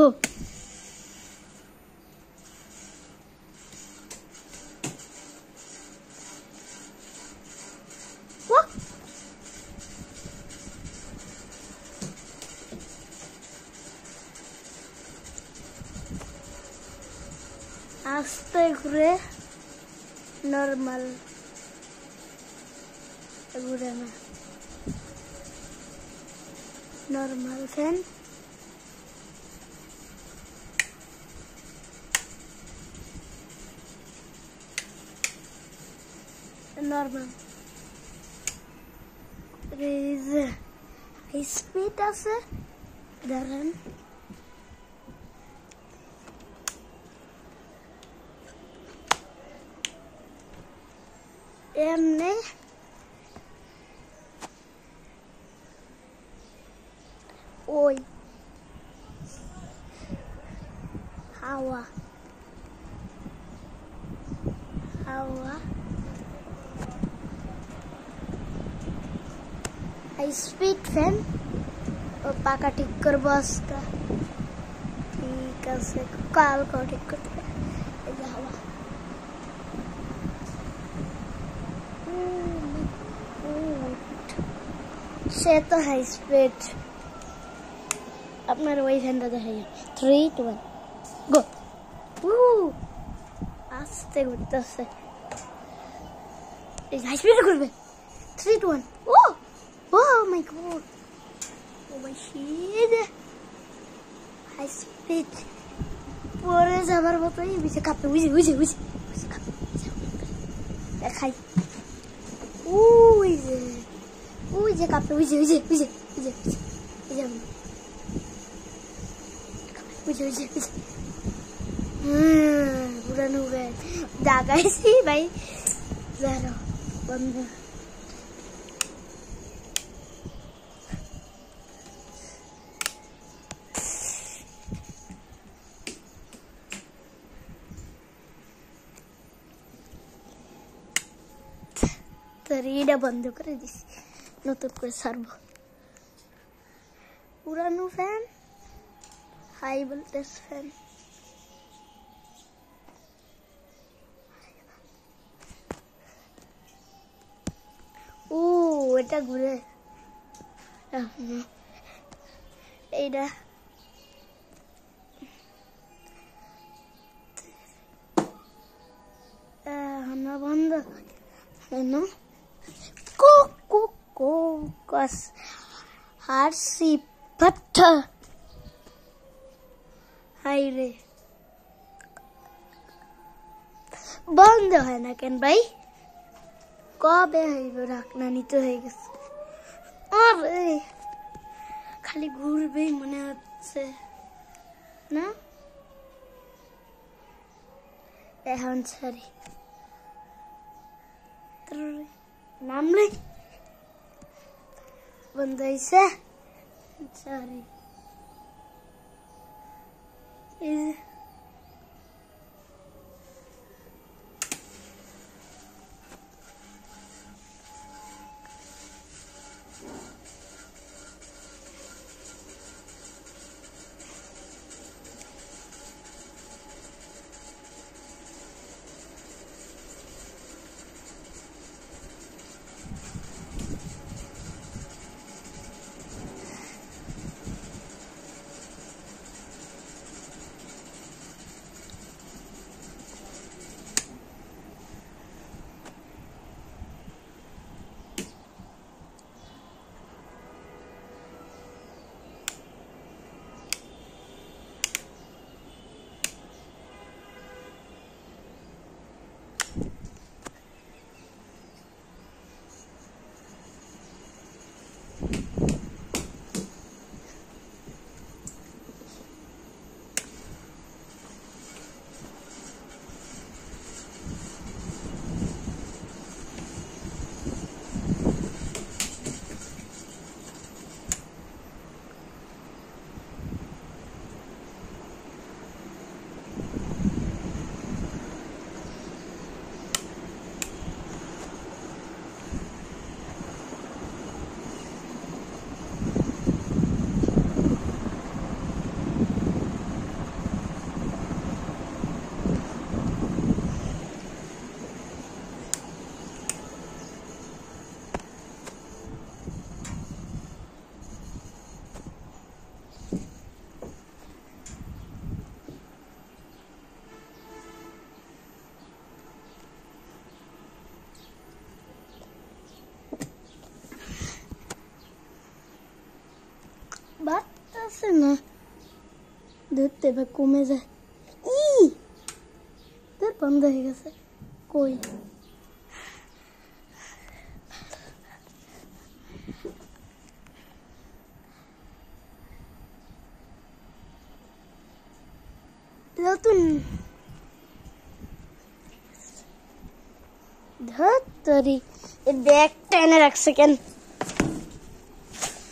গো। আস্তে ঘুরে, নর্মাল ঘুরে না, normal fan. Normal high speed আছে, ধরেন এমনি ওই হাওয়া হাওয়া হাই স্পিড ফ্যান। ও পাকা ঠিক করবো আজকে, ঠিক আছে কালকে ঠিক করতে। এই যে হাওয়া, সে তো হাই স্পিড। আপনার ওই ফ্যানটা দেখাই। 3 2 1 গো। আস্তে ঘুরতেছে, এই হাই স্পিডে ঘুরবে। 3 2 1 ও ও মাই গড, ও মাই শিট, হাই স্পিড। পরে যাবার মতোই বুঝে কাঁপে, বুঝে বুঝে বুঝে দেখাই। ওই যে কাঁপে, বুঝে বুঝে বুঝে বুঝে বুঝে বুঝে বুঝে বুঝে। পুরানো জাগাইছি ভাই, যারা বন্ধ। এটা বন্ধ করে দিছি, নতুন করে ছাড়বো। পুরানো ফ্যান, হাই ভোল্টেজ ফ্যান। ও এটা ঘুরে, এইটা আমরা বন্ধ কেন? কোকোকাস হারসি পাথর হাইরে বন্ধ হয় না কেন ভাই? কবে হইব? রাখনা নিতে হয়ে গেছে। আরে খালি ঘুরবেই মনে হচ্ছে না। এখন ছাড়ি, নামলে বন্ধ হয়েছে। সরি, ধরতে বা কমে যায় ই তোর বন্ধ হয়ে গেছে কই নতুন ধরি ব্যাগটা এনে রাখছে কেন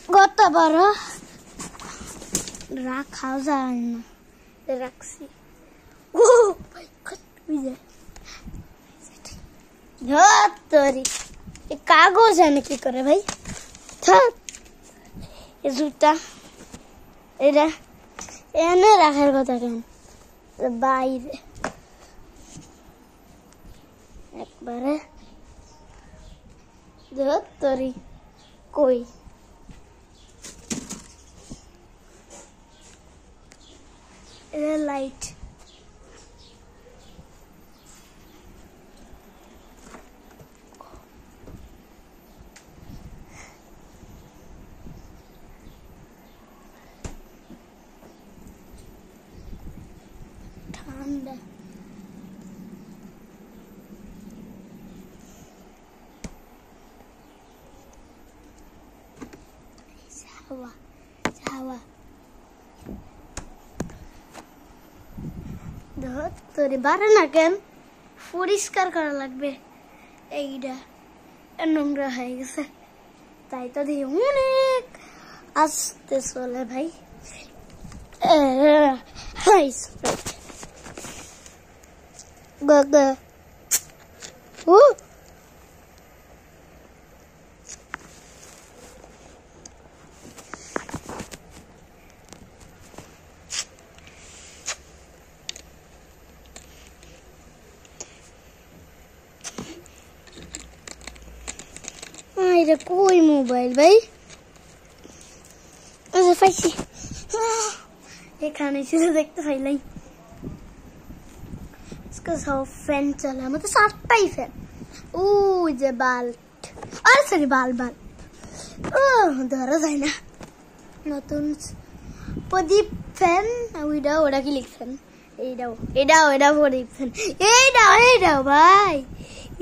কত বড় রাখাও যায় না রাখছি ও ভাই কত ধরি কাগজ এনে কি করে ভাই জুতা এটা এনে রাখার কথা কেন বাইরে একবারে ধরি কই লাইট ঠান্ডা হাওয়া ধরে বাড়ে না কেন পরিষ্কার করা লাগবে এইটা নোংরা হয়ে গেছে তাই তো দিয়ে অনেক আস্তে চলে ভাই ও এটা কই মোবাইল ভাই আচ্ছা পাইছি এখানে ছিল দেখতে পাইলাই সব ফ্যান চলে আমার তো 7টাই ফ্যান ও যে বাল্ব আরে সরি বাল্ব ও ধরা যায় না নতুন প্রদীপ ফ্যান ওটা কি লিখছেন এটা প্রদীপ ফ্যান এইটাও ভাই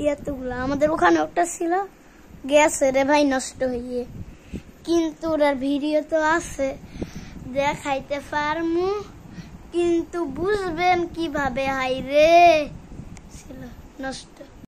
এতগুলো আমাদের ওখানে একটা ছিল গেছে রে ভাই নষ্ট হয়ে কিন্তু ওর ভিডিও তো আছে দেখাইতে পারমু কিন্তু বুঝবেন কিভাবে হাই রে ছিল নষ্ট